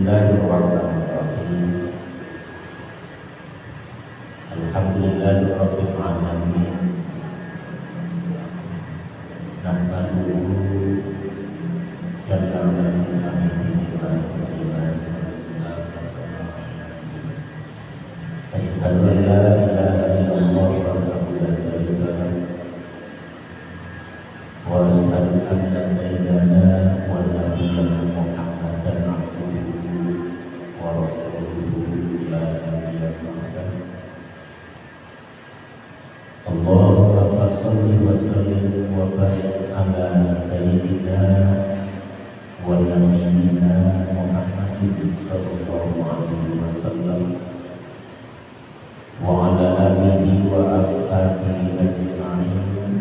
Bismillahirrahmanirrahim. Alhamdulillahirabbil alamin. Nahmaduhu jalla wa ala asyhadu an la ilaha illallah wahdahu la syarika lahu wa asyhadu anna sayyidana wa nabiyyana Muhammadan abduhu wa rasuluhu la nabiyya ba'dahu. Allahumma shalli wa sallim wa barik ala sayyidina wa nabiyyina Muhammadin sallallahu alaihi wasallam wa ala alihi wa ashabihi ajma'in.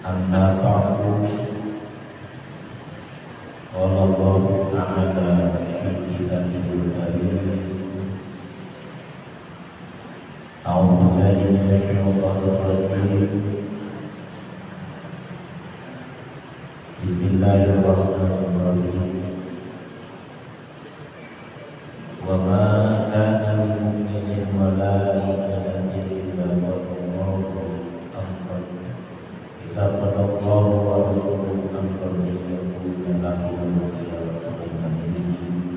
Amma ba'du. Qala Allah ta'ala fi kitabihil karim. A'udzu billahi minasy syaithanir rajim. Bismillahirrahmanirrahim. Wa ma kana lil mu'minin wa la mu'minatin idza qada Allahu amran idza qada Allahu wa rasuluhu amran yakuna lahumul khiyaratu min amrihim.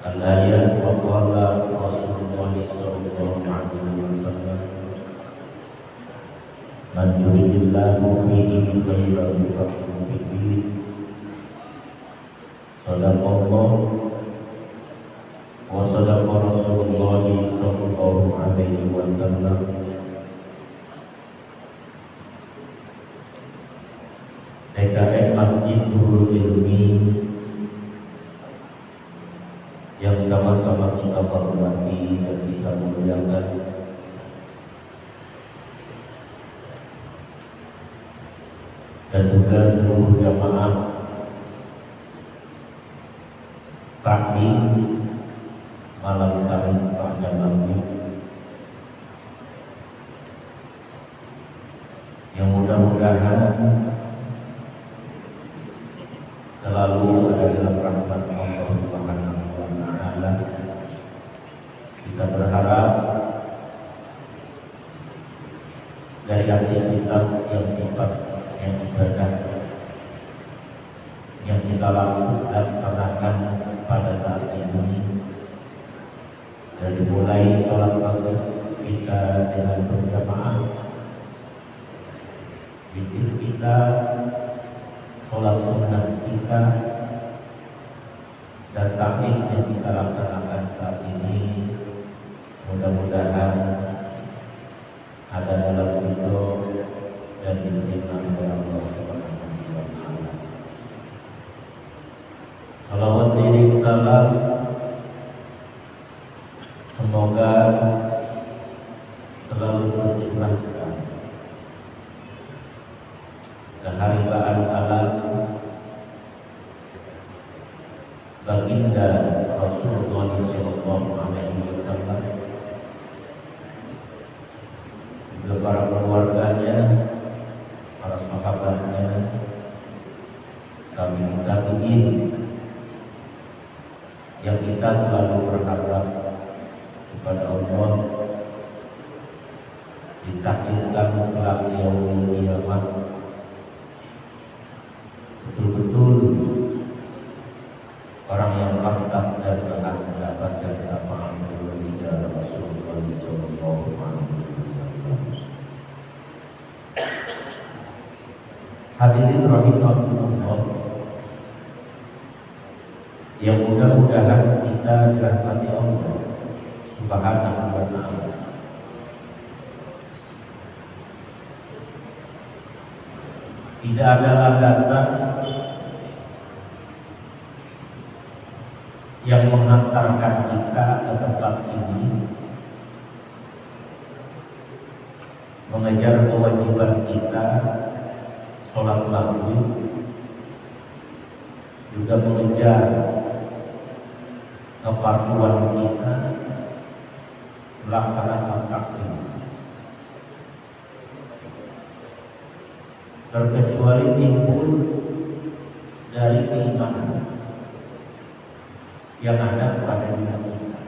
Al-ayat wa qala Rasulullah sallallahu alaihi wasallam, man yuridillahu bihi khairan yufaqihu fid-din. Sadaqallah wa sadaqa Rasulullah sallallahu alaihi wasallam. PKN Masjid Nurul Ilmi yang sama-sama kita hormati dan kita muliakan, dan juga seluruh jamaah taklim malam Kamis pada maghrib, yang mudah-mudahan selalu ada dalam rahmat Allah Subhanahu wa taala. Kita berharap dari aktivitas yang sifatnya ibadah yang kita laksanakan pada saat ini, dari mulai sholat maghrib kita dengan berjamaah, zikir kita, sholat sunnah kita, dan taklim yang kita laksanakan saat ini, mudah-mudahan ada dalam ridho dan diterima oleh Allah Subhanahu wa taala. Salawat seiring salam semoga selalu tercurahkan keharibaan alam baginda Rasulullah sallallahu alaihi wasallam, juga para keluarganya, para sahabatnya, tabi'in yang kita selalu berharap kepada Allah ditakdirkan kelak yaumul qiyamah betul-betul orang yang pantas dan berhak mendapatkan syafaat baginda Rasulullah sallallahu alaihi wasallam. Hadirin rahimakumullah, yang mudah-mudahan kita dirahmati Allah Subhanahu wa taala. Tidak ada landasan yang mengantarkan kita ke tempat ini mengejar kewajiban kita sholat maghrib, juga mengejar keparduan kita melaksanakan taklim, terkecuali timbul dari keimanan yang ada pada diri kita.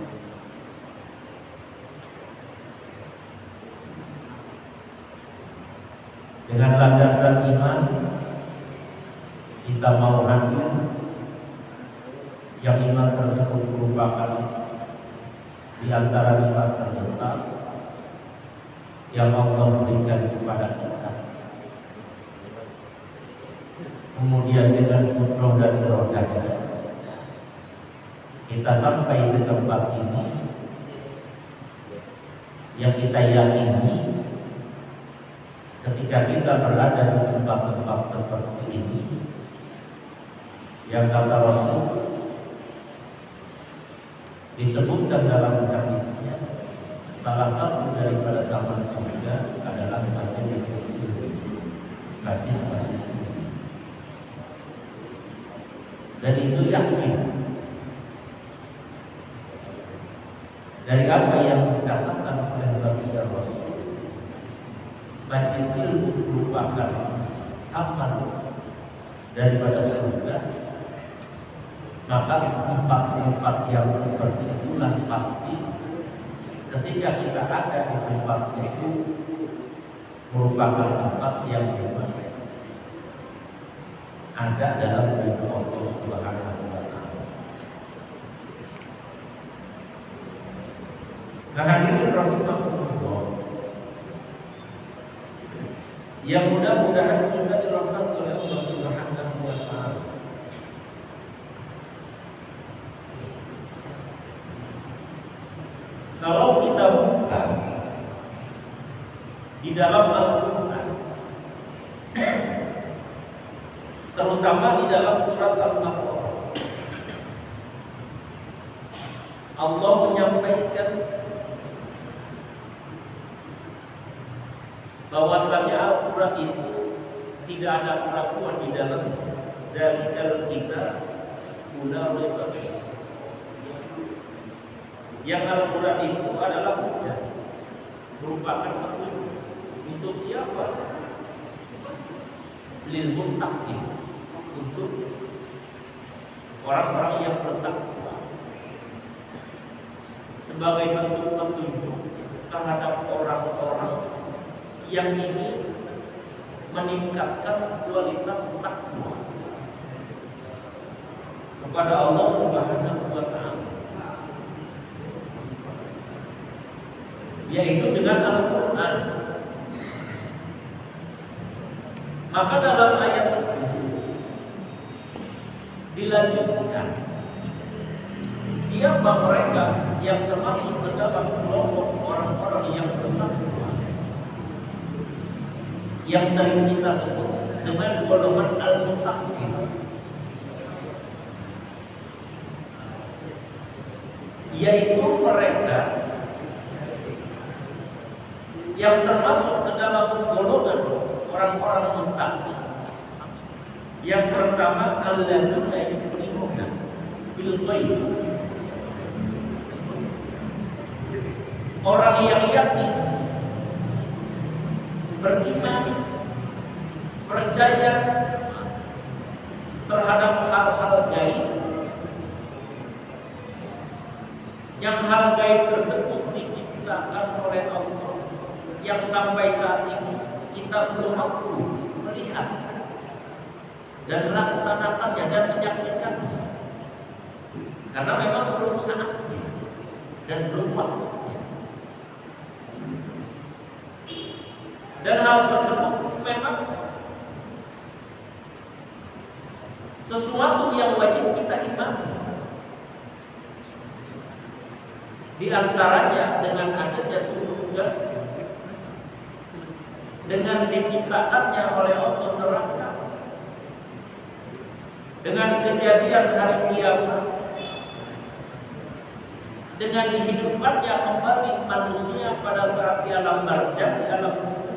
Dengan landasan iman kita mau hadir, yang iman tersebut merupakan di antara sifat terbesar yang Allah berikan kepada kita. Kemudian dengan kudroh dan iradahnya kita sampai di tempat ini yang kita yakini ketika kita berada di tempat-tempat seperti ini, yang kata Rasul disebutkan dalam hadisnya, salah satu daripada taman surga adalah majelis ilmu. Hadis. Dan itu yakin dari apa yang dikatakan oleh baginda Rasul, majelis ilmu merupakan amal daripada surga. Maka tempat-tempat yang seperti itulah pasti ketika kita ada di tempat itu merupakan tempat yang memang ada dalam ridho Allah Subhanahu wa Ta'ala. Nah, hadirin rahimahullah, yang mudah-mudahan kita dirahmati oleh Allah Subhanahu wa Ta'ala. Kalau kita buka di dalam Al-Quran, terutama di dalam surat Al-Baqarah, Allah menyampaikan bahwasanya Al-Quran itu tidak ada keraguan di dalam dari kita udah oleh yang Al-Quran itu adalah hujan, merupakan petunjuk untuk siapa? Lil muttaqin, untuk orang-orang yang bertakwa, sebagai bentuk petunjuk terhadap orang-orang yang ingin meningkatkan kualitas takwa kepada Allah Subhanahu wa Ta'ala, yaitu dengan Al-Quran. Maka dalam ayat itu dilanjutkan, siapa mereka yang termasuk ke dalam kelompok orang-orang yang bertakwa, yang sering kita sebut dengan golongan al-muttaqin, yaitu mereka yang termasuk ke dalam golongan orang-orang muttaqin. Yang pertama, alladzina yu'minuna bil ghaib, orang yang yakin, beriman, percaya terhadap hal-hal gaib, yang hal gaib tersebut diciptakan oleh Allah, yang sampai saat ini kita belum mampu melihat dan melaksanakannya dan menyaksikannya, karena memang belum saatnya dan belum waktunya. Dan hal tersebut memang sesuatu yang wajib kita imani. Di antaranya dengan adanya surga, dengan diciptakannya oleh Allah neraka, dengan kejadian hari kiamat, dengan dihidupkannya kembali manusia pada saat di alam barzakh, di alam kubur.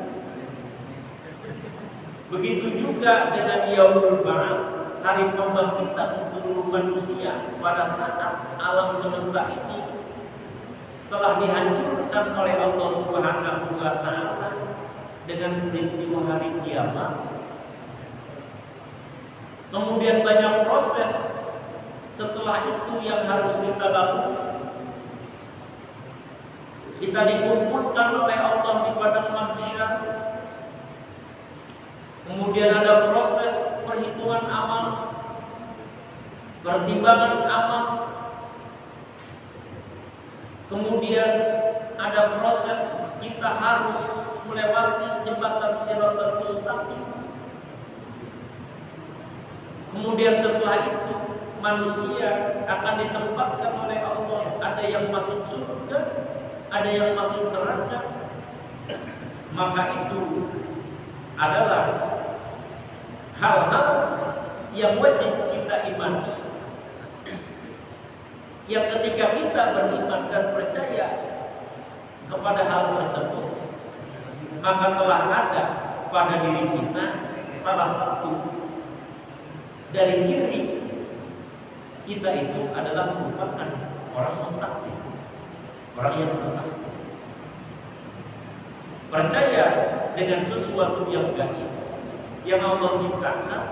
Begitu juga dengan yaumul ba'ats, hari pembangkitan seluruh manusia pada saat alam semesta ini telah dihancurkan oleh Allah Subhanahu wa Ta'ala dengan peristiwa hari kiamat. Kemudian banyak proses setelah itu yang harus kita lakukan. Kita dikumpulkan oleh Allah di padang mahsyar. Kemudian ada proses perhitungan amal, pertimbangan amal. Kemudian ada proses kita harus melewati jembatan Shiratal Mustaqim. Kemudian setelah itu manusia akan ditempatkan oleh Allah. Ada yang masuk surga, ada yang masuk neraka. Maka itu adalah hal-hal yang wajib kita imani, yang ketika kita beriman dan percaya kepada hal tersebut, maka telah ada pada diri kita salah satu dari ciri kita itu adalah merupakan orang mutakin, orang yang mutakin, percaya dengan sesuatu yang gaib yang Allah ciptakan,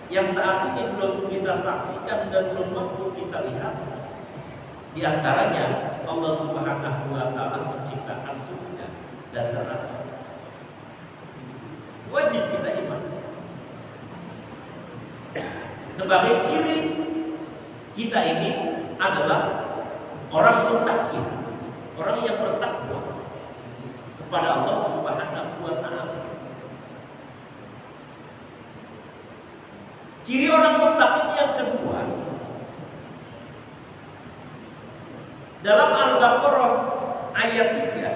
yang saat ini belum kita saksikan dan belum mampu kita lihat. Di antaranya Allah Subhanahu wa taala menciptakan surga dan neraka. Wajib kita iman. Sebagai ciri kita ini adalah orang muttaqin, orang yang bertakwa kepada Allah Subhanahu wa taala. Ciri orang muttaqin yang kedua, dalam Al-Baqarah ayat 3,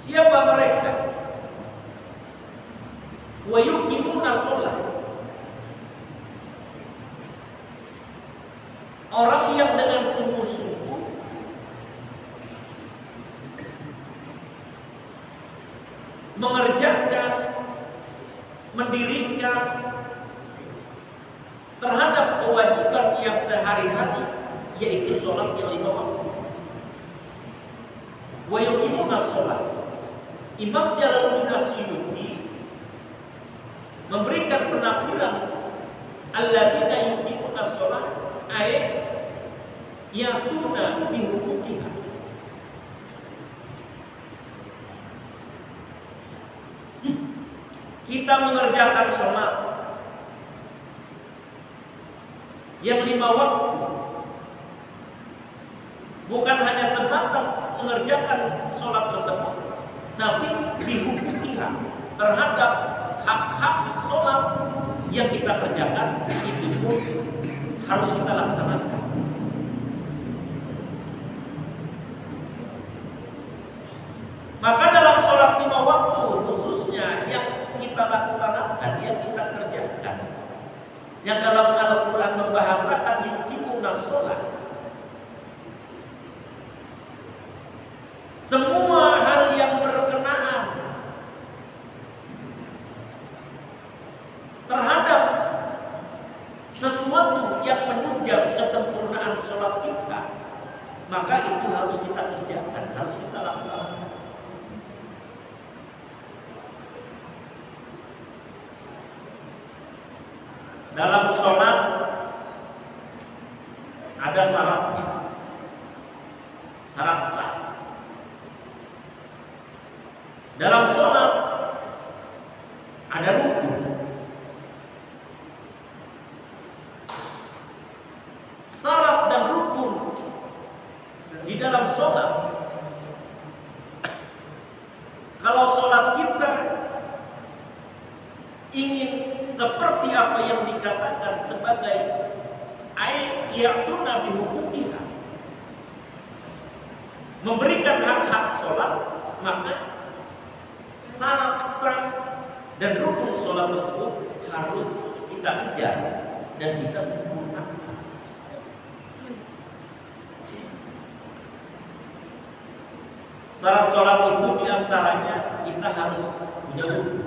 siapa mereka? Wa yuqimuna shalah. Orang yang dengan sungguh-sungguh mengerjakan, mendirikan terhadap kewajiban yang sehari-hari, yaitu sholat yang 5 waktu. Wa yuqimuna shalah. Imam Jalaluddin Asyuyuti memberikan penafsiran alladzina yuqimuna shalah ay yatuna bi huquqiha. Kita mengerjakan sholat yang 5 waktu, bukan hanya sebatas mengerjakan sholat tersebut, tapi dihukumiha terhadap hak-hak sholat yang kita kerjakan, itu pun harus kita laksanakan. Maka dalam sholat 5 waktu khususnya yang kita laksanakan, yang kita kerjakan, yang dalam Al-Quran membahasakan yuqimuna shalah, semua hal yang berkenaan terhadap sesuatu yang menunjang kesempurnaan sholat kita, maka itu harus kita kerjakan, harus kita laksanakan. Dalam sholat ada syaratnya, syarat sah. Dalam sholat ada rukun. Syarat dan rukun di dalam sholat. Kalau sholat kita ingin seperti apa yang dikatakan sebagai ayatuna bihukumiha, memberikan hak-hak sholat, maka syarat sah dan rukun sholat tersebut harus kita kejar dan kita sempurnakan. Syarat sholat itu diantaranya kita harus punya wudu.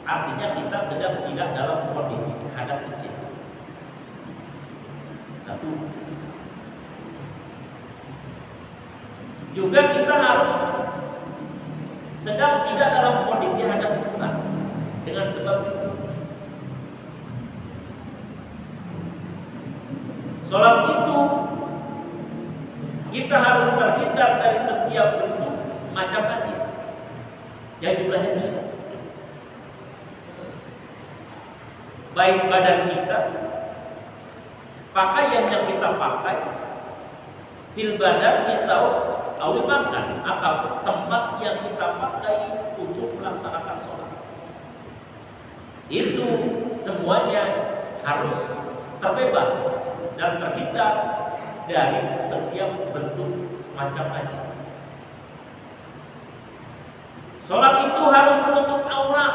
Artinya kita sedang tidak dalam kondisi hadas kecil. Satu. Juga kita harus sedang tidak dalam kondisi hadas besar dengan sebab Sholat itu kita harus terhindar dari setiap bentuk macam najis yang jumlahnya banyak. Baik badan kita, pakaian yang kita pakai, fil badan kisau, awil makan, atau tempat yang kita pakai untuk melaksanakan sholat. Itu semuanya harus terbebas dan terhindar dari setiap bentuk macam najis. Sholat itu harus menutup aurat.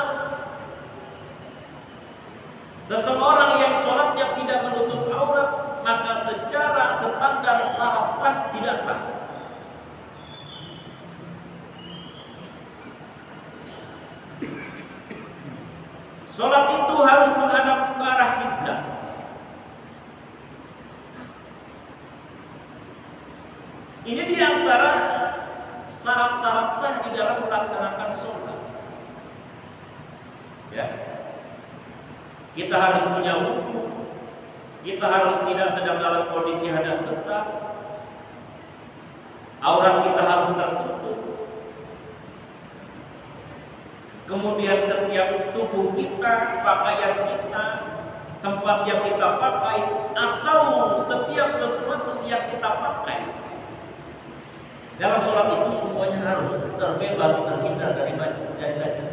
Seseorang yang sholatnya tidak menutup aurat, maka secara standar syarat sah tidak sah. Sholat itu harus menghadap ke arah kiblat. Ini di antara syarat-syarat sah di dalam melaksanakan sholat. Ya. Kita harus punya wudu. Kita harus tidak sedang dalam kondisi hadas besar. Aurat kita harus tertutup. Kemudian setiap tubuh kita, pakaian kita, tempat yang kita pakai, atau setiap sesuatu yang kita pakai dalam sholat itu semuanya harus terbebas, terhindar dari najis.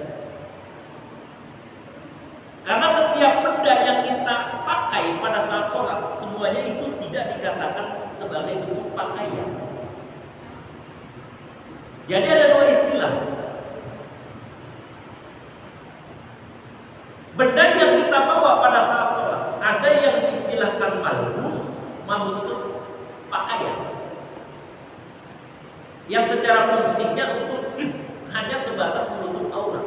Karena setiap benda yang kita pakai pada saat sholat, semuanya itu tidak dikatakan sebagai bentuk pakaian. Jadi ada dua istilah. Benda yang kita bawa pada saat sholat, ada yang diistilahkan malbus. Malbus itu pakaian yang secara fungsinya untuk hanya sebatas menutup aurat,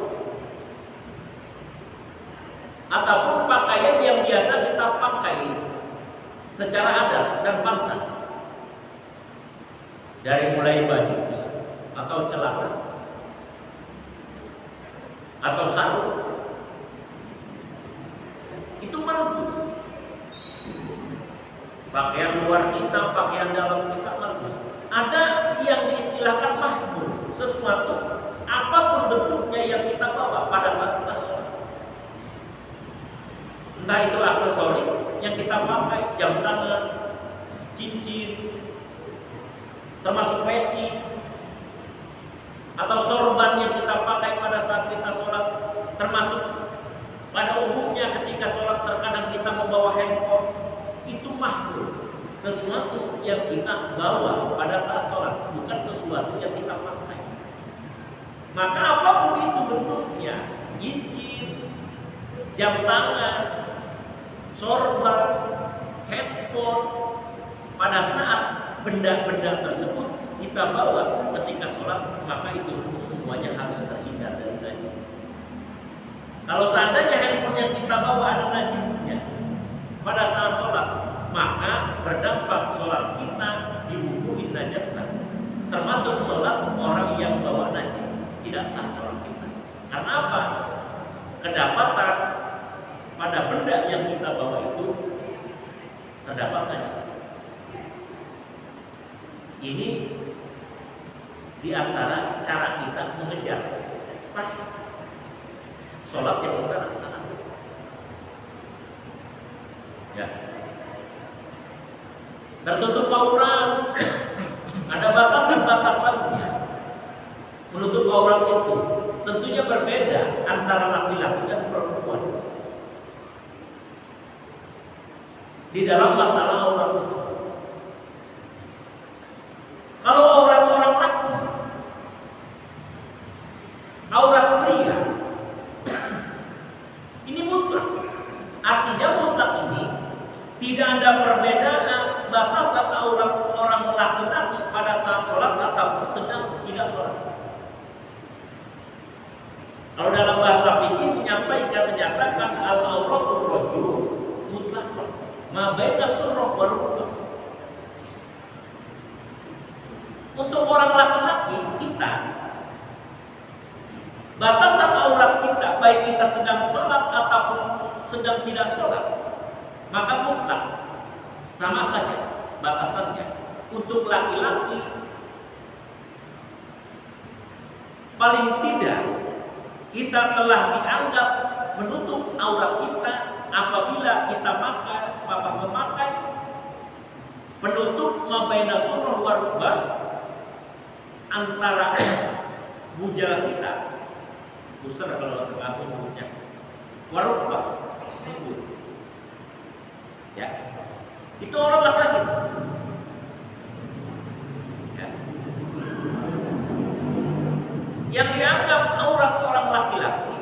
ataupun pakaian yang biasa kita pakai secara adat dan pantas, dari mulai baju atau celana atau sarung, itu malbus. Pakaian luar kita, pakaian dalam kita malbus. Ada yang diistilahkan mahmur, sesuatu apapun bentuknya yang kita bawa pada saat kita sholat. Entah itu aksesoris yang kita pakai, jam tangan, cincin, termasuk peci, atau sorban yang kita pakai pada saat kita sholat, termasuk pada umumnya ketika sholat terkadang kita membawa handphone, itu mahmur. Sesuatu yang kita bawa pada saat sholat, bukan sesuatu yang kita pakai. Maka apapun itu bentuknya, cincin, jam tangan, sorban, handphone, pada saat benda-benda tersebut kita bawa ketika sholat, maka itu semuanya harus terhindar dari najis. Kalau seandainya handphone yang kita bawa ada najisnya pada saat sholat, maka berdampak sholat kita dihukum najasah. Termasuk sholat orang yang bawa najis, tidak sah sholat kita. Karena apa? Kedapatan pada benda yang kita bawa itu terdapat najis. Ini di antara cara kita mengejar sah sholat yang kita laksanakan. Ya. Tertutup aurat, ada batasan-batasannya. Menutup aurat itu tentunya berbeda antara laki-laki dan perempuan di dalam masalah aurat tersebut. Kalau aurat orang laki, aurat pria, ini mutlak. Artinya mutlak ini tidak ada perbedaan batasan aurat orang laki-laki pada saat sholat atau sedang tidak sholat. Kalau dalam bahasa fikih menyatakan al-auratul rajul mutlaqan ma baina surrah wa rukbah. Untuk orang laki-laki kita, batasan aurat kita baik kita sedang sholat ataupun sedang tidak sholat, maka mutlak sama saja batasannya. Untuk laki-laki paling tidak kita telah dianggap menutup aurat kita apabila kita memakai penutup mabaina surah warubah antara bujal kita, busur kalau tengah umumnya, warubah, ya, itu orang laki-laki. Ya. Yang dianggap aurat orang laki-laki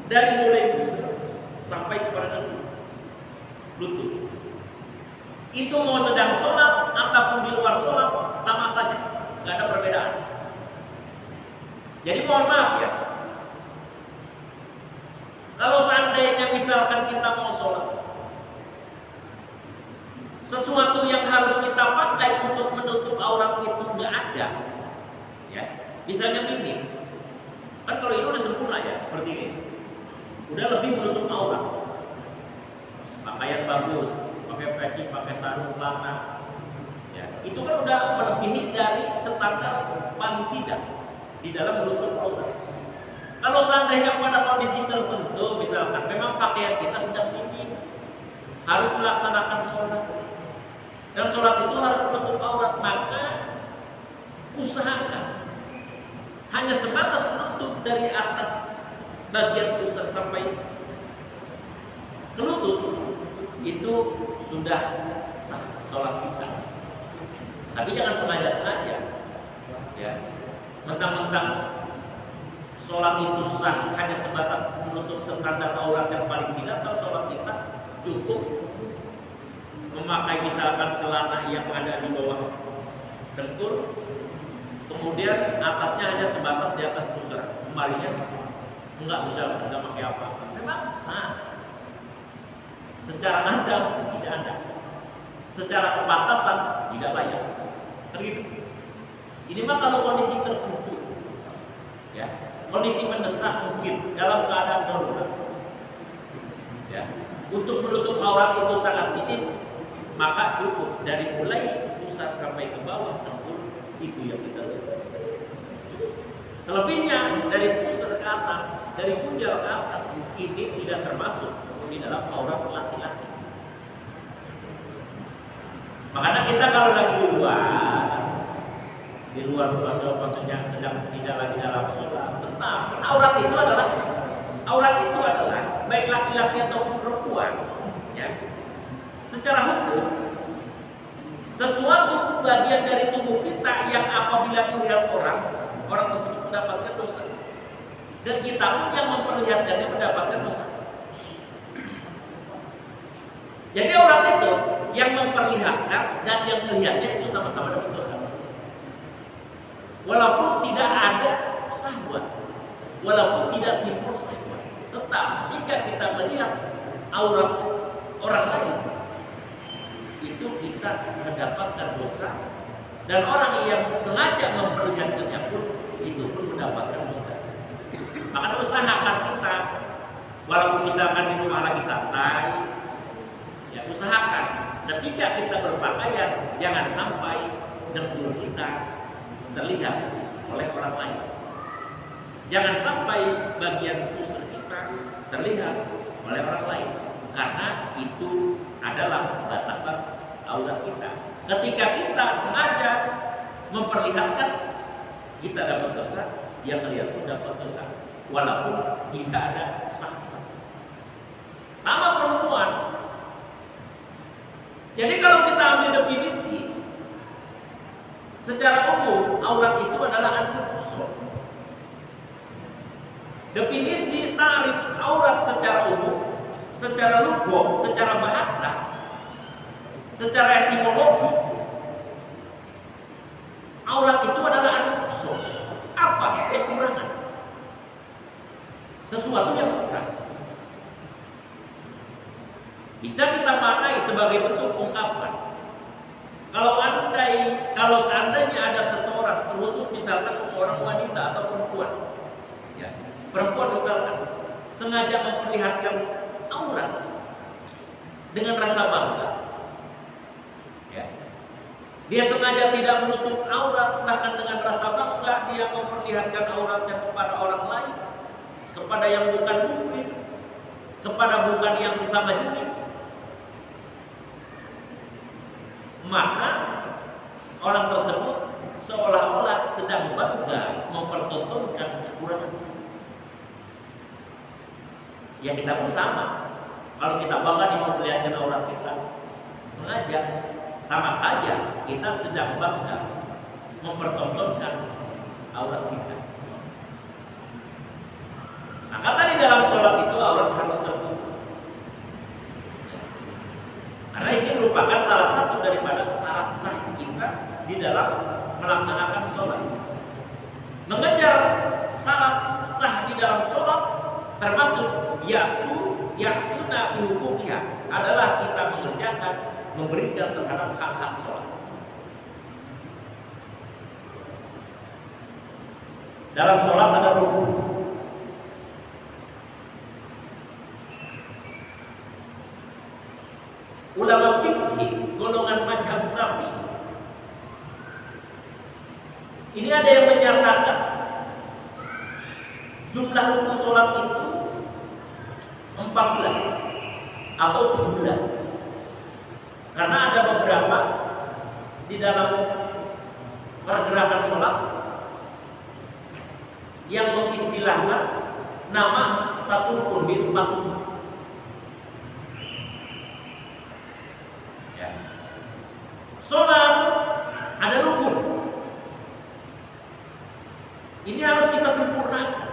dari mulai busur sampai kepada lutut. Itu mau sedang sholat ataupun di luar sholat sama saja, nggak ada perbedaan. Jadi mohon maaf ya, kalau seandainya misalkan kita mau sholat, sesuatu yang harus kita pakai untuk menutup aurat itu nggak ada, ya. Misalnya ini, kan kalau ini udah sempurna ya, seperti ini, udah lebih menutup aurat, pakaian bagus, pakai peci, pakai sarung celana, ya. Itu kan udah melebihi dari standar paling tidak di dalam menutup aurat. Kalau seandainya pada kondisi tertentu, misalkan memang pakaian kita sedang tinggi, harus melaksanakan sholat, dan sholat itu harus menutup aurat, maka usahakan hanya sebatas menutup dari atas bagian pusar sampai ke lutut, itu sudah sah sholat kita. Tapi jangan sengaja-sengaja, ya, mentang-mentang sholat itu sah hanya sebatas menutup standar aurat yang paling tidak, atau sholat kita cukup memakai misalkan celana yang ada di bawah dengkul, kemudian atasnya hanya sebatas di atas pusar, kembalinya enggak bisa pakai apa. Memang sah. Secara adab tidak ada, secara kebatasan tidak layak. Begitu. Ini mah kalau kondisi tertentu, ya, kondisi mendesak mungkin dalam keadaan darurat, ya, untuk menutup aurat itu sangat minim, maka cukup dari mulai pusat sampai ke bawah dengkul, itu yang kita lihat. Selebihnya dari pusat ke atas, dari bujal ke atas, ini tidak termasuk di dalam aurat laki-laki. Makanya kita kalau lagi di luar maksudnya sedang tidak lagi dalam sholat, tetap aurat itu adalah baik laki-laki ataupun perempuan, ya. Secara hukum, sesuatu bagian dari tubuh kita yang apabila dilihat orang tersebut mendapatkan dosa, dan kita pun yang memperlihatkannya mendapatkan dosa. Jadi aurat itu yang memperlihatkan dan yang melihatnya itu sama-sama dapat dosa. Walaupun tidak ada syahwat, walaupun tidak timbul syahwat, tetap jika kita melihat aurat orang lain, itu kita mendapatkan dosa, dan orang yang sengaja memperlihatkannya pun itu pun mendapatkan dosa. Maka usahakan kita, walaupun misalkan di rumah lagi santai, ya usahakan ketika kita berpakaian jangan sampai dengkul kita terlihat oleh orang lain. Jangan sampai bagian pusar kita terlihat oleh orang lain, karena itu adalah batasan aurat kita. Ketika kita sengaja memperlihatkan, kita dapat dosa, yang melihat pun dapat dosa, walaupun tidak ada syahwat. Sama perempuan. Jadi kalau kita ambil definisi, secara umum aurat itu adalah antukusur. Definisi tarif aurat secara umum, secara lugah, secara bahasa, secara etimologi, aurat itu adalah antukusur. Apa? Kekurangan. Sesuatu yang kurang. Bisa kita pakai sebagai bentuk ungkapan. Kalau seandainya ada seseorang, khusus misalkan seorang wanita atau perempuan, ya, perempuan misalkan sengaja memperlihatkan aurat dengan rasa bangga, Dia sengaja tidak menutup aurat, bahkan dengan rasa bangga dia memperlihatkan auratnya kepada orang lain, kepada yang bukan mukmin, kepada bukan yang sesama jenis. Maka orang tersebut seolah-olah sedang bangga mempertontonkan kekurangan. Ya kita pun sama. Kalau kita bangga di memperlihatkan aurat kita, sengaja, sama saja kita sedang bangga mempertontonkan aurat kita. Maka tadi dalam sholat itu aurat harus tertutup. Karena ini merupakan salah satu daripada syarat sah kita di dalam melaksanakan sholat. Mengejar syarat sah di dalam sholat termasuk yakuna hukumnya adalah kita mengerjakan, memberikan terhadap hak-hak sholat. Dalam sholat ada rukun. Ulama fikih golongan mazhab Syafi'i ini ada yang menyatakan jumlah rukun sholat itu 14 atau 17. Karena ada beberapa di dalam pergerakan sholat yang mengistilahkan nama satu rukun di 4. Sholat ada rukun. Ini harus kita sempurnakan.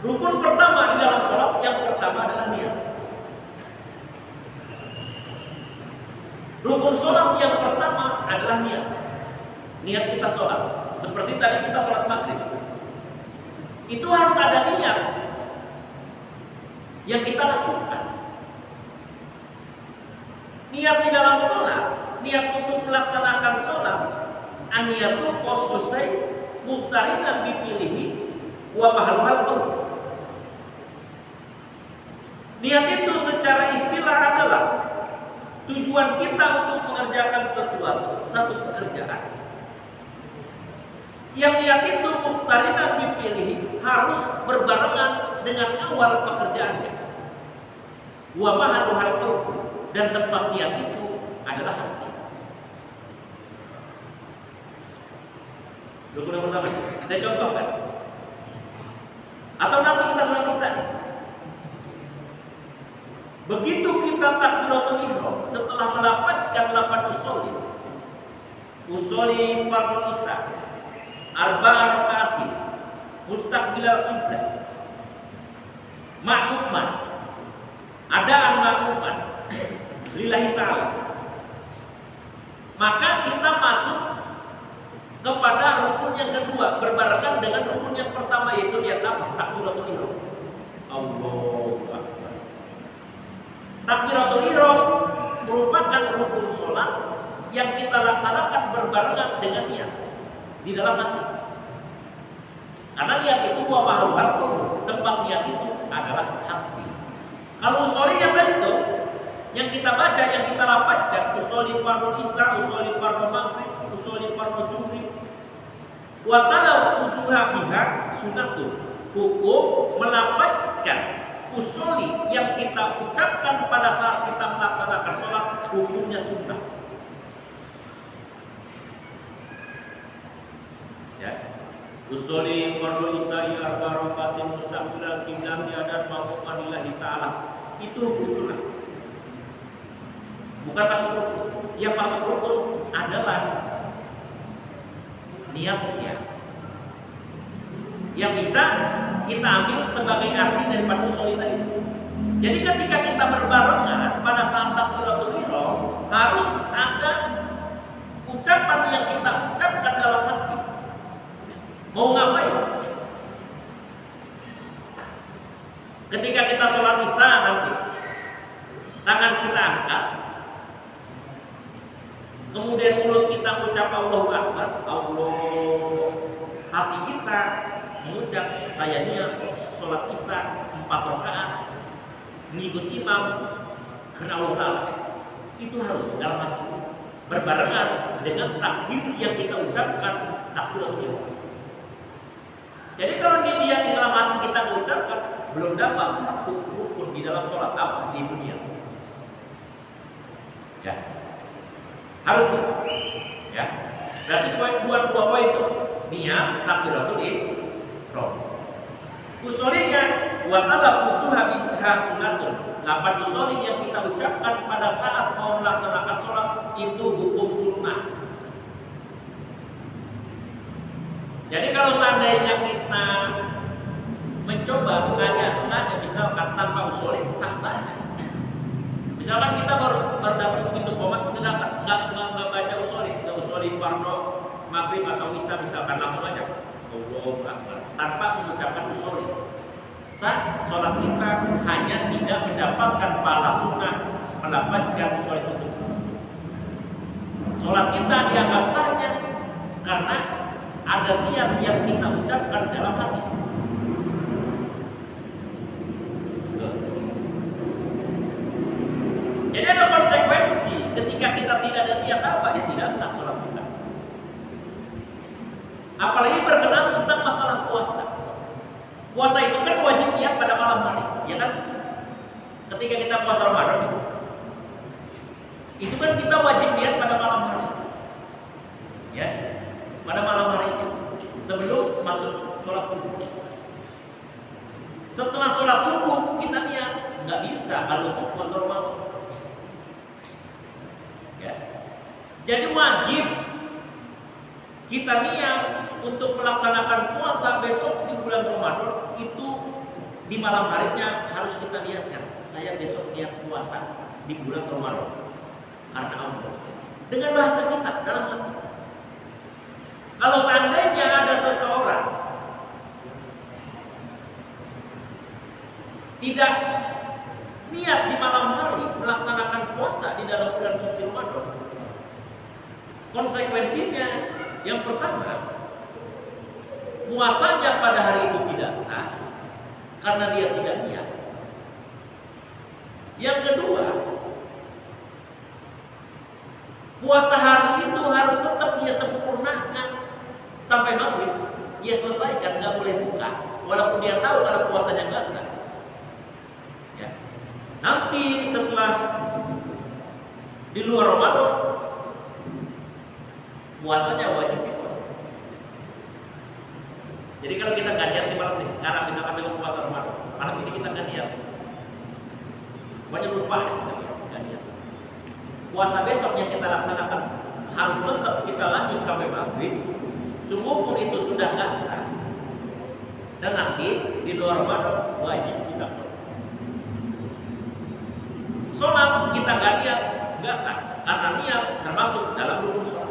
Rukun pertama di dalam sholat yang pertama adalah niat. Rukun sholat yang pertama adalah niat. Niat kita sholat. Seperti tadi kita sholat maghrib. Itu harus ada niat yang kita lakukan. Niat di dalam sholat, niat untuk melaksanakan sholat, an-niyatu qasdu syai' muqtarinan bipilihi wa mahluhal qaul. Niat itu secara istilah adalah tujuan kita untuk mengerjakan sesuatu, satu pekerjaan. Yang niat itu muqtarinan bipilihi harus berbarengan dengan awal pekerjaannya. Wa mahluhal qaul. Dan tempat niat itu adalah hati. Rukun yang pertama, saya contohkan. Atau nanti kita sholat isya. Begitu kita takbiratul ihram setelah melafazkan lafaz usolli fardhu isya, arba'a raka'atin, mustaqbilal qiblah, ma'muman, adaan ma'muman lillahi ta'ala. Maka kita masuk kepada rukun yang kedua berbarengan dengan rukun yang pertama, yaitu niat apa? Takbiratul ihram. Allahu akbar. Takbiratul ihram merupakan rukun sholat yang kita laksanakan berbarengan dengan niat di dalam hati. Karena niat itu wa mahluhal qaul, tempat niat itu adalah hati. Kalau usolli yang tadi itu yang kita baca, yang kita lafazkan, usolli fardhu isya, usolli fardhu maghrib, usolli fardhu zuhri, wa talaw utuha biha sunnatun. Hukum melafazkan usolli yang kita ucapkan pada saat kita melaksanakan sholat, hukumnya sunnah. Ya. Usolli fardhu isya arba'a raka'atin mustaqbilal qiblah dan ma'muman lillahi ta'ala. Itu hukum sunnah. Bukan masuk rukun. Yang masuk rukun adalah niatnya, yang bisa kita ambil sebagai arti daripada usolli tadi. Jadi ketika kita berbarengan pada saat takbiratul ihram, harus ada ucapan yang kita ucapkan dalam hati. Mau ngapain? Ketika kita sholat isya nanti, tangan kita angkat, kemudian mulut kita mengucap Allahu Akbar, Allah. Hati kita mengucap saya niat sholat isya 4 rakaat mengikut imam karena Allah Ta'ala. itu harus dalam hati berbarengan dengan takbir yang kita ucapkan, takbiratul ihram. Jadi kalau dia di dalam hati kita ucapkan, belum dapat satu rukun di dalam sholat apa di dunia. Ya, harus ya. Berarti dua poin itu niat, takbiratul ihram. Usulinya wa talafuha biha sunnatun. Lapan usuli yang kita ucapkan pada saat mau melaksanakan sholat itu hukum sunnah. Jadi kalau seandainya kita mencoba sengaja misalkan tanpa usuli, sah saja. Misalkan kita baru dapat begitu komat, kita dapat nggak baca usuli fardu maghrib atau isya misalkan langsung aja Allahu Akbar tanpa mengucapkan usuli. Sah sholat kita, hanya tidak mendapatkan pahala sunnah melafazkan usuli tersebut. Sholat kita dianggap sahnya karena ada niat yang kita ucapkan dalam hati. Jadi ada konsekuensi ketika kita tidak ada niat apa, ya tidak sah sholat kita. Apalagi berkenaan tentang masalah puasa. Puasa itu kan wajib niat pada malam hari, ya kan? Ketika kita puasa Ramadan itu kan kita wajib niat pada malam hari, ya, pada malam harinya sebelum masuk sholat subuh. Setelah sholat subuh kita niat, nggak bisa kalau untuk puasa Ramadan. Ya. Jadi wajib kita niat untuk melaksanakan puasa besok di bulan Ramadan itu di malam harinya harus kita niatkan. Saya besok niat puasa di bulan Ramadan karena Allah. Dengan bahasa kita dalam hati. Kalau seandainya ada seseorang tidak niat di malam hari melaksanakan puasa di dalam bulan suci Ramadan, konsekuensinya yang pertama, puasanya pada hari itu tidak sah karena dia tidak niat. Yang kedua, puasa hari itu harus tetap dia sempurnakan sampai maghrib, dia selesaikan, nggak boleh buka, walaupun dia tahu kalau puasanya nggak sah. Ya. Nanti setelah di luar Ramadan, puasanya wajib dikodok. Jadi kalau kita nggak niat di malam ini, sekarang misalkan besok puasa Ramadan, malam ini kita nggak niat, banyak lupa ya, nggak niat. Puasa besok yang kita laksanakan harus tetap kita lanjut sampai maghrib, sungguh itu sudah nggak sah. Dan nanti di luar Ramadan wajib kita kodok. Sholat kita nggak niat, nggak sah karena niat termasuk dalam rukun sholat.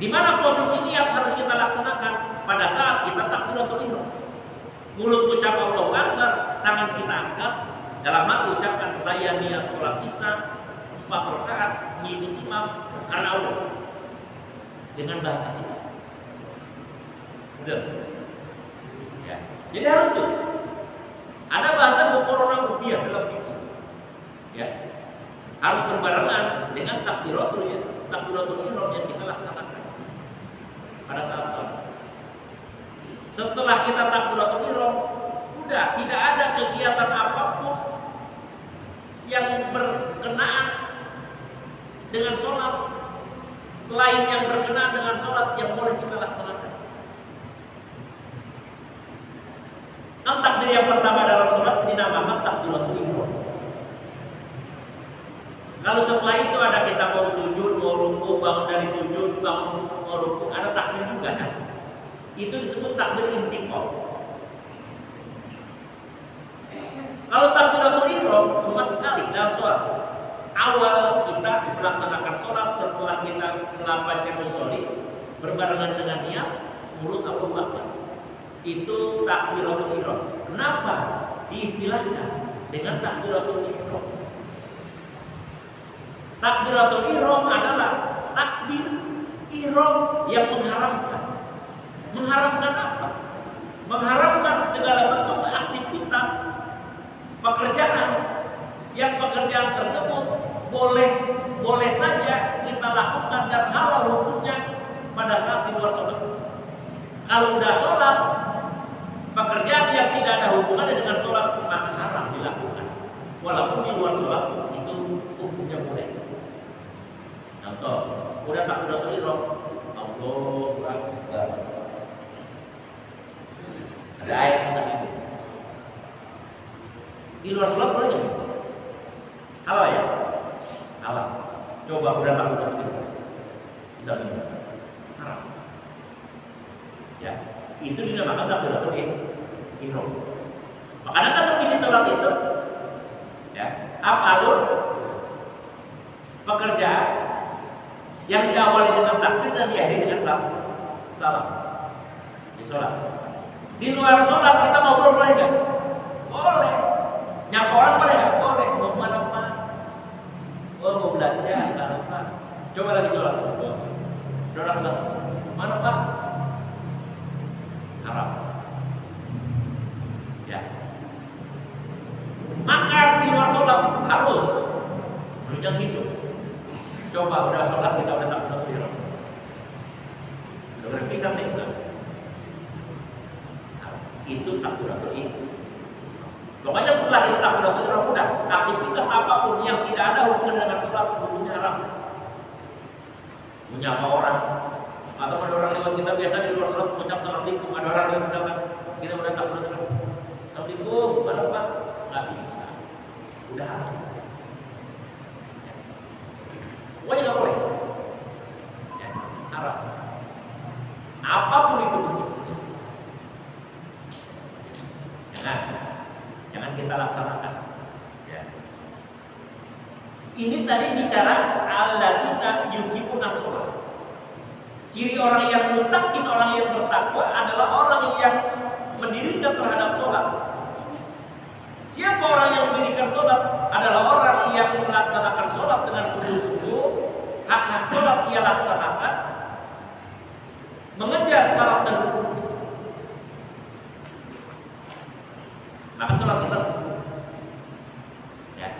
Di mana posisi niat harus kita laksanakan pada saat kita takbiratul ihram. Mulut ucap Allahu Akbar, tangan kita angkat, dalam hati ucapkan saya niat sholat isya 4 rakaat mengikuti imam karena Allah. Dengan bahasa kita. Udah. Ya. Jadi harus tuh. Ada bahasa muqaranah rupiah dalam fikih. Ya. Harus berbarengan dengan takbiratul ihram yang kita laksanakan pada saat sholat. Setelah kita takbiratul ihram, udah tidak ada kegiatan apapun yang berkenaan dengan sholat selain yang berkenaan dengan sholat yang boleh kita laksanakan. Takbir yang pertama dalam sholat dinamakan takbiratul ihram. Kalau setelah itu ada kita mau sujud, mau ruku, bangun dari sujud, bangun mau ruku, ada takbir juga kan? Itu disebut takbir intiqal. Kalau takbiratul ihram cuma sekali dalam sholat. Awal kita melaksanakan sholat, setelah kita melafazkan usuli berbarengan dengan niat, mulut Allahu Akbar. Itu takbiratul ihram. Kenapa diistilahkan dengan takbiratul ihram? Takbiratul ihram adalah takbir ihram yang mengharamkan. Mengharamkan apa? Mengharamkan segala bentuk aktivitas pekerjaan yang pekerjaan tersebut boleh saja kita lakukan dan halal hukumnya pada saat di luar sholat. Kalau udah sholat, pekerjaan yang tidak ada hubungannya dengan sholat maka haram dilakukan. Walaupun di luar sholat itu hukumnya boleh. Contoh, udah takbiratul ihram, Allahu Akbar. Ada ayat tentang itu. Di luar sholat boleh nggak? Halal ya? Halal. Coba udah takbiratul ihram, tidak benar. Haram. Ya, itu dinamakan takbiratul ihram. Makanya kan lebih di sholat itu, ya, af'alun pekerjaan yang diawali dengan takbir dan diakhiri dengan salam di sholat. Di luar sholat kita ngobrol boleh nggak? Boleh. Nyapa orang boleh nggak? Boleh. Mau kemana Pak? Oh mau belanja, nggak lupa. Coba lagi sholat. Dorang bilang, mana Pak? Haram. Ya. Makan di luar sholat harus menunjang hidup. Coba udah sholat kita udah tak benar ihram. Udah berpisah nih misalnya. Itu takbiratul ihram. Pokoknya setelah kita takbiratul ihram udah aktivitas apapun yang tidak ada hubungan dengan sholat hukumnya haram. Menyapa orang atau ada orang lewat kita biasa di luar sholat mengucap assalamualaikum, ada orang yang misalkan kita udah takbiratul ihram. Assalamualaikum, mana Pak? Nggak bisa. Udah haram. Pokoknya nggak boleh. Ya, haram. Apapun itu bentuknya. Jangan kita laksanakan. Ya. Ini tadi bicara alladzina yuqimuna shalah. Ciri orang yang mutakin, orang yang bertakwa adalah orang yang mendirikan terhadap sholat. Siapa orang yang mendirikan sholat? Adalah orang yang melaksanakan sholat dengan sungguh-sungguh, hak-hak sholat ia laksanakan, mengejar syarat dan rukun. Maka sholat kita sempurna. Ya.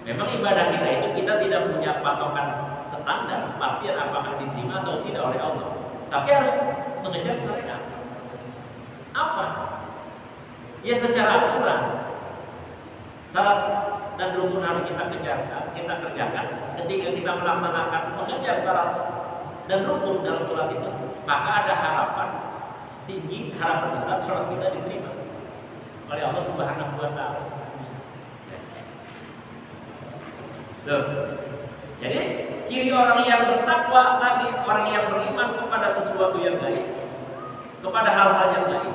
Memang ibadah kita itu kita tidak punya patokan standar kepastian apakah diterima atau tidak oleh Allah. Tapi harus mengejar syariat. Apa? Ya secara aturan. Syarat dan rukun harus kita kerjakan ketika kita melaksanakan mengejar syarat dan rukun dalam sholat itu, maka ada harapan tinggi, harapan besar sholat kita diterima oleh Allah Subhanahu wa Ta'ala. Jadi ciri orang yang bertakwa tadi, orang yang beriman kepada sesuatu yang gaib, kepada hal-hal yang gaib.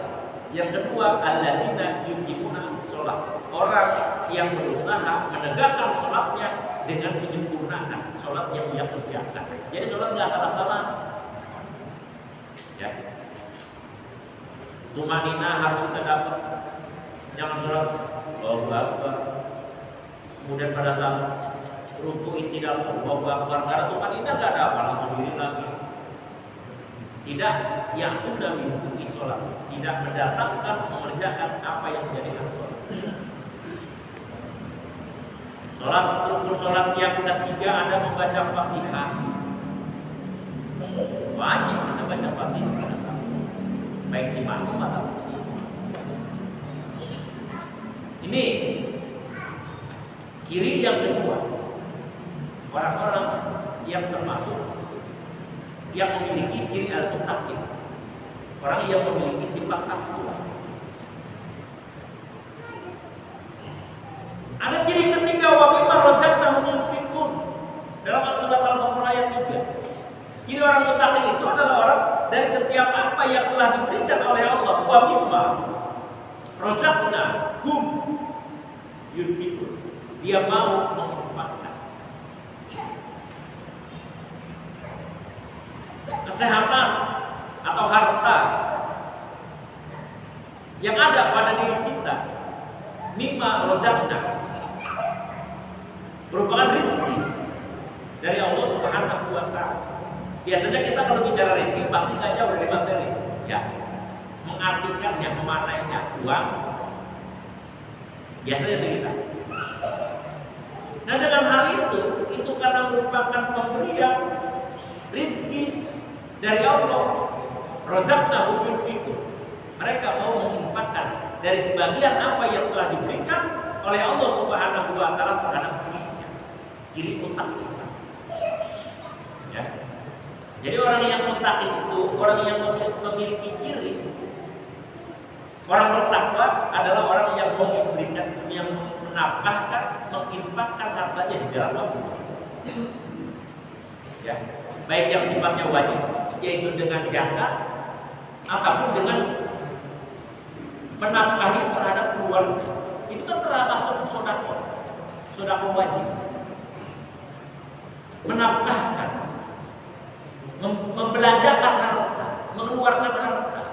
Yang kedua, alladzina yuqimuna shalah. Orang yang berusaha menegakkan sholatnya dengan menyempurnakan sholat yang dia kerjakan. Jadi sholat nggak salah-salah. Ya. Tumanina harus kita dapat. Jangan sholat Allahu Akbar. Kemudian pada saat ruku i'tidal Allahu Akbar. Karena tumanina nggak ada apa, langsung diri lagi. Tidak yang sudah mengikuti sholat, tidak mendatangkan mengerjakan apa yang menjadi hak sholat. Sholat rukun sholat yang ketiga ada membaca Fatihah. Wajib kita baca Fatihah pada saat baik si makmum atau si. Ini ciri yang kedua, orang-orang yang termasuk yang memiliki ciri al-muttaqin, orang yang memiliki sifat takwa. Ada ciri ketiga, wa mimma razaqnahum yunfiqun. Dalam surat Al-Baqarah ayat 3. Ciri orang muttaqin itu adalah orang dari setiap apa yang telah diberikan oleh Allah, wa mimma razaqnahum yunfiqun. Dia mau menginfakkan. Kesehatan atau harta yang ada pada diri kita, mimma razaqna, merupakan rezeki dari Allah Subhanahu wa Ta'ala. Biasanya kita kalau bicara rezeki pasti nggak jauh dari materi, ya. Mengartikannya, memaknainya uang. Biasanya itu kita. Nah dengan hal itu karena merupakan pemberian rizki dari Allah. Razaqnahum yunfiqun. Mereka mau menginfakkan dari sebagian apa yang telah diberikan oleh Allah Subhanahu wa taala terhadap dirinya. Ciri muttaqin. Ya. Jadi orang yang muttaqin itu orang yang memiliki ciri. Orang bertakwa adalah orang yang mau memberikan, yang menafkahkan, menginfakkan hartanya di jalan Allah. Ya. Baik yang sifatnya wajib, yaitu dengan zakat, ataupun dengan menafkahi terhadap keluarga. Itu kan termasuk sedekah wajib. Menafkahkan, membelanjakan harta, mengeluarkan harta.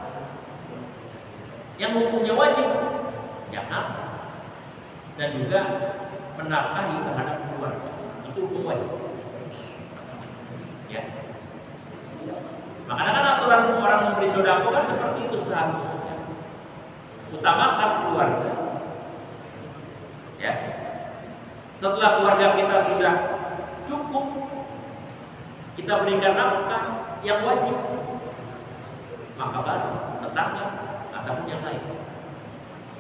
Yang hukumnya wajib, zakat, dan juga menafkahi terhadap keluarga. Itu hukum wajib. Ya. Makanya kan aturan orang memberi sedekah kan seperti itu seharusnya. Utamakan keluarga. Ya. Setelah keluarga kita sudah cukup, kita berikan nafkah yang wajib, maka baru tetangga ataupun yang lain.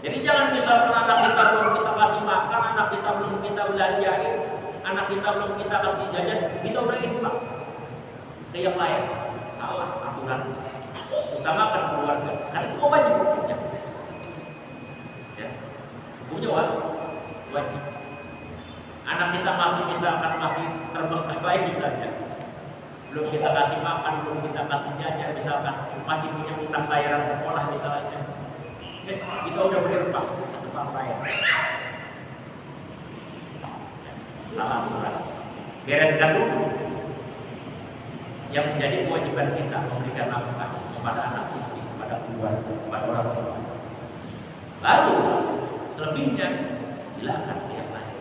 Jadi jangan misalkan anak kita belum kita kasih makan, anak kita belum kita belanjain, anak kita belum kita kasih jajan, kita udah infak ke yang lain. Salah aturan. Utamakan keluarga. Karena itu wajib hukumnya. Ya. Hukumnya wajib. Anak kita masih terbengkalai misalnya. Belum kita kasih makan, belum kita kasih jajan misalkan, masih punya utang bayaran sekolah misalnya. Kita udah berinfak utang bayar. Salah aturan. Bereskan dulu. Yang menjadi kewajiban kita memberikan nafkah kepada anak istri, kepada keluarga, kepada orang tua. Lalu selebihnya silakan ke yang lain.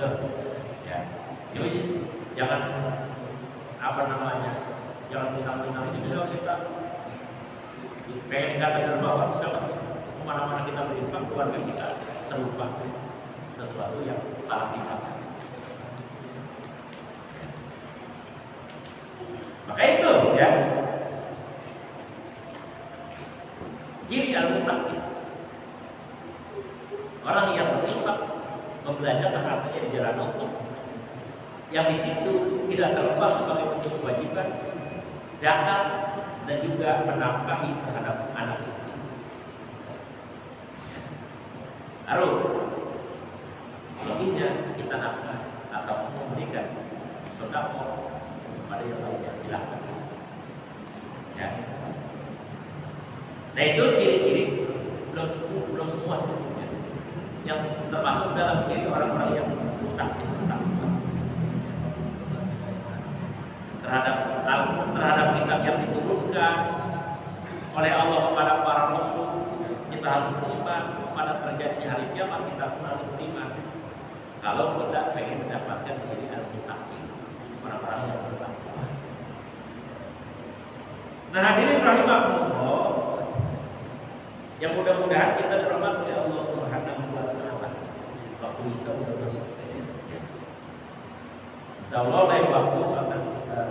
Tuh, ya. Jadi jangan jangan minta itu bisa kita pengen kata bahwa misalkan kemana-mana kita berinfak, keluarga kita terlupa sesuatu yang salah kita. Maka itu ya ciri al-muttaqin. Orang yang berinfak membelanjakan hartanya di jalan Allah, yang di situ tidak terlepas sebagai bentuk kewajiban zakat dan juga menafkahi terhadap anak istri. Lalu lebihnya kita nafkah atau memberikan sedekah kepada yang lainnya, silakan. Ya. Nah itu ciri-ciri belum semua sebetulnya yang termasuk dalam ciri orang-orang yang muttaqin terhadap kitab yang diturunkan oleh Allah kepada para rasul. Kita harus beriman kepada terjadinya hari kiamat, kita pun harus beriman kalau kita ingin mendapatkan ciri al-muttaqin, orang-orang yang bertakwa. Nah hadirin rahimakumullah, yang mudah-mudahan kita dirahmati oleh Allah Subhanahu wa taala. Waktu bisa sudah masuk. Insyaallah lain waktu akan kita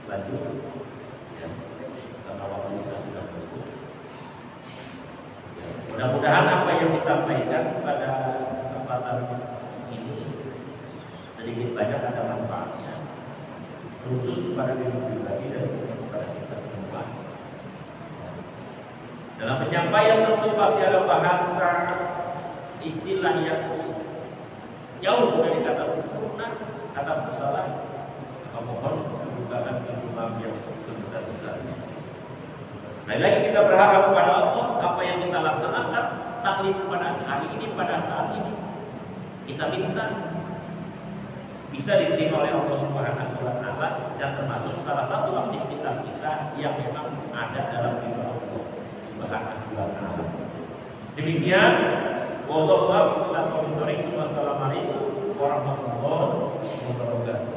lanjut ya, karena waktu bisa sudah masuk. Mudah-mudahan apa yang disampaikan pada kesempatan ini sedikit banyak ada manfaatnya, khusus kepada diri pribadi dan kepada kita semua. Dalam penyampaian tentu pasti ada bahasa istilah yang jauh dari kata sempurna, kata bersalah. Mohon bukakan pintu maaf yang sebesar-besarnya. Lagi kita berharap kepada Allah apa yang kita laksanakan taklif pada hari ini, pada saat ini, kita minta bisa diterima oleh Allah Subhanahu wa taala dan termasuk salah satu aktivitas kita yang memang ada dalam diri Allah Subhanahu wa taala. Demikian, wallahu a'lam bishawab. Wassalamualaikum warahmatullahi wabarakatuh.